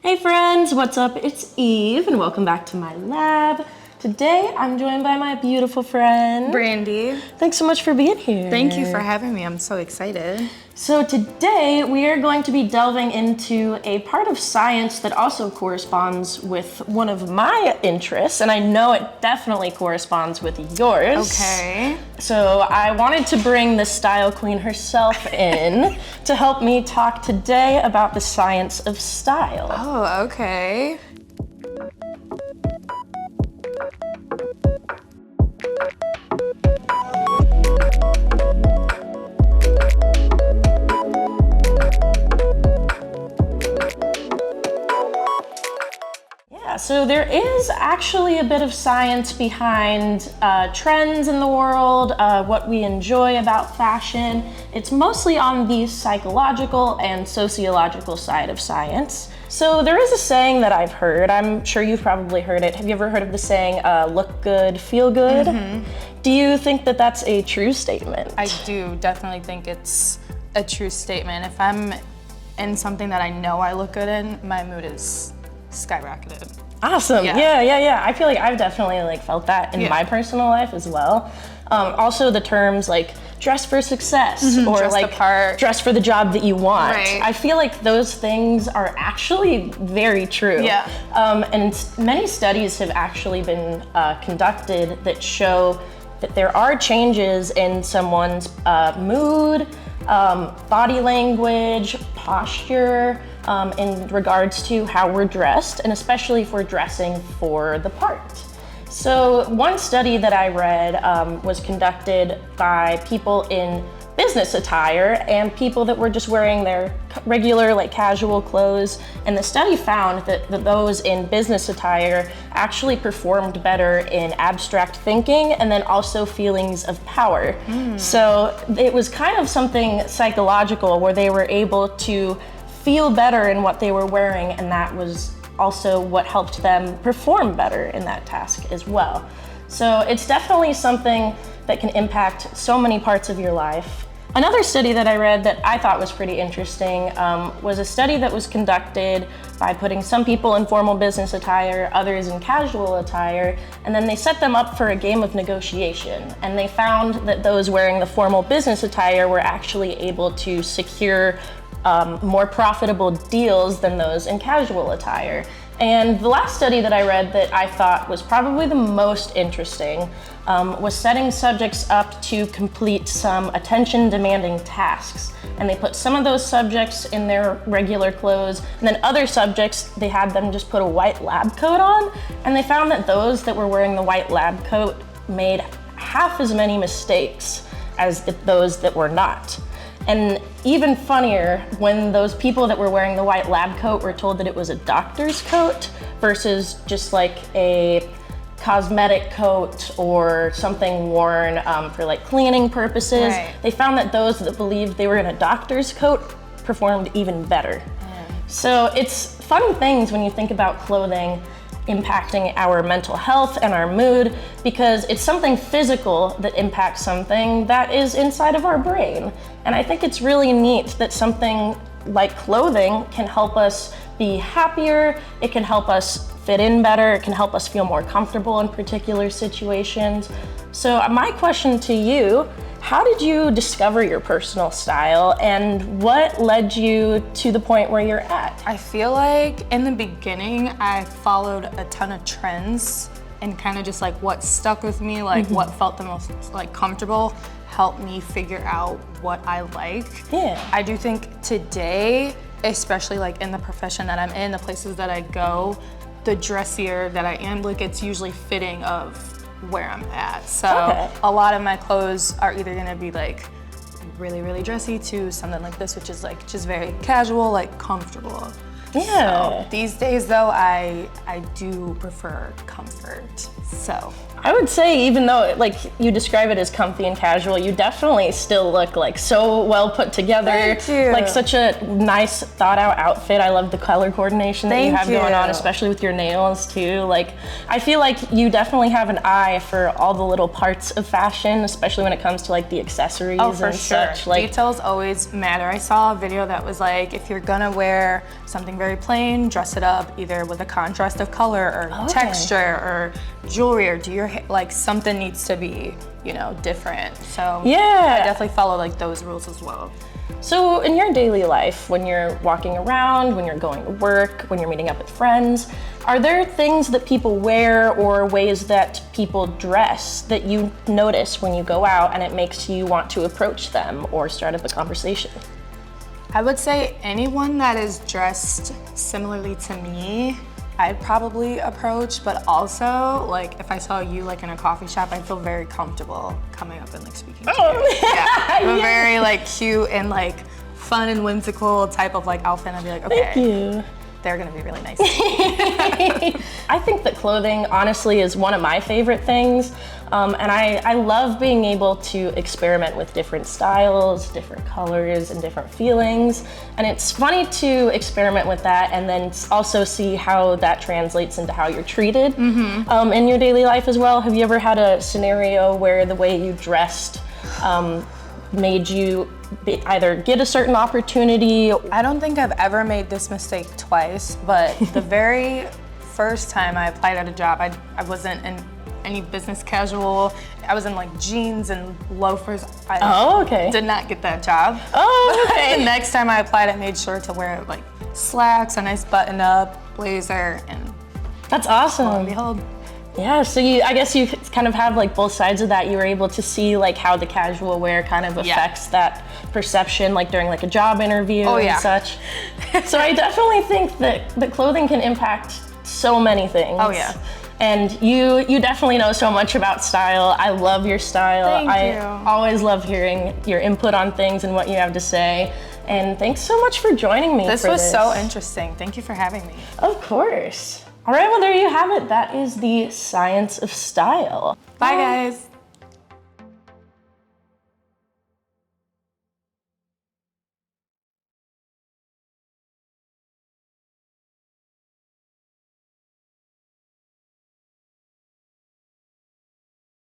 Hey friends, what's up? It's Eve and welcome back to my lab. Today I'm joined by my beautiful friend, Brandy. Thanks so much for being here. Thank you for having me. I'm so excited. So today we are going to be delving into a part of science that also corresponds with one of my interests, and I know it definitely corresponds with yours. Okay. So I wanted to bring the style queen herself in to help me talk today about the science of style. Oh, okay. So there is actually a bit of science behind trends in the world, what we enjoy about fashion. It's mostly on the psychological and sociological side of science. So there is a saying that I've heard, I'm sure you've probably heard it. Have you ever heard of the saying, look good, feel good? Mm-hmm. Do you think that that's a true statement? I do definitely think it's a true statement. If I'm in something that I know I look good in, my mood is skyrocketed. Awesome. Yeah. I feel like I've definitely felt that in my personal life as well. Also the terms like dress for success or dress the part. Dress for the job that you want. Right. I feel like those things are actually very true. Yeah. And many studies have actually been conducted that show that there are changes in someone's mood, body language, posture, in regards to how we're dressed, and especially if we're dressing for the part. So one study that I read was conducted by people in business attire and people that were just wearing their regular casual clothes, and the study found that those in business attire actually performed better in abstract thinking and then also feelings of power. So it was kind of something psychological where they were able to feel better in what they were wearing, and that was also what helped them perform better in that task as well. So it's definitely something that can impact so many parts of your life. Another study that I read that I thought was pretty interesting was a study that was conducted by putting some people in formal business attire, others in casual attire, and then they set them up for a game of negotiation. And they found that those wearing the formal business attire were actually able to secure more profitable deals than those in casual attire. And the last study that I read that I thought was probably the most interesting was setting subjects up to complete some attention-demanding tasks. And they put some of those subjects in their regular clothes, and then other subjects, they had them just put a white lab coat on, and they found that those that were wearing the white lab coat made half as many mistakes as those that were not. And even funnier, when those people that were wearing the white lab coat were told that it was a doctor's coat versus just like a cosmetic coat or something worn for cleaning purposes, they found that those that believed they were in a doctor's coat performed even better. So it's fun things when you think about clothing impacting our mental health and our mood, because it's something physical that impacts something that is inside of our brain. And I think it's really neat that something like clothing can help us be happier, it can help us fit in better, it can help us feel more comfortable in particular situations. So my question to you, how did you discover your personal style and what led you to the point where you're at? I feel like in the beginning, I followed a ton of trends and kind of just what stuck with me, what felt the most comfortable, helped me figure out what I like. Yeah. I do think today, especially in the profession that I'm in, the places that I go, the dressier that I am, it's usually fitting of where I'm at. So a lot of my clothes are either gonna be really, really dressy to something like this, which is just very casual, comfortable. Yeah. So these days though, I do prefer comfort, so. I would say, even though like you describe it as comfy and casual, you definitely still look like so well put together. Thank you. Like such a nice thought out outfit. I love the color coordination that you have going on, especially with your nails too. Like I feel like you definitely have an eye for all the little parts of fashion, especially when it comes to like the accessories and such. Like details always matter. I saw a video that was like, if you're gonna wear something very plain, dress it up either with a contrast of color or texture or jewelry, or do your hair, like something needs to be, you know, different. So yeah, I definitely follow like those rules as well. So in your daily life, when you're walking around, when you're going to work, when you're meeting up with friends, are there things that people wear or ways that people dress that you notice when you go out and it makes you want to approach them or start up a conversation? I would say anyone that is dressed similarly to me, I'd probably approach, but also like if I saw you like in a coffee shop, I'd feel very comfortable coming up and like speaking to you. Yeah, I'm a very like cute and like fun and whimsical type of like outfit. I'd be like, okay, thank you. They're gonna be really nice. I think that clothing honestly is one of my favorite things. And I love being able to experiment with different styles, different colors, and different feelings. And it's funny to experiment with that and then also see how that translates into how you're treated in your daily life as well. Have you ever had a scenario where the way you dressed made you either get a certain opportunity? I don't think I've ever made this mistake twice, but the very first time I applied at a job, I wasn't in any business casual. I was in like jeans and loafers. I did not get that job. Oh, okay. The next time I applied, I made sure to wear like slacks, a nice button up, blazer, and that's awesome. Lo and behold. Yeah, so I guess you kind of have like both sides of that. You were able to see like how the casual wear kind of affects that perception, like during like a job interview and such. So I definitely think that the clothing can impact so many things. Oh yeah. And you definitely know so much about style. I love your style. Thank you. I always love hearing your input on things and what you have to say. And thanks so much for joining me. This was so interesting. Thank you for having me. Of course. All right, well, there you have it. That is the science of style. Bye, guys.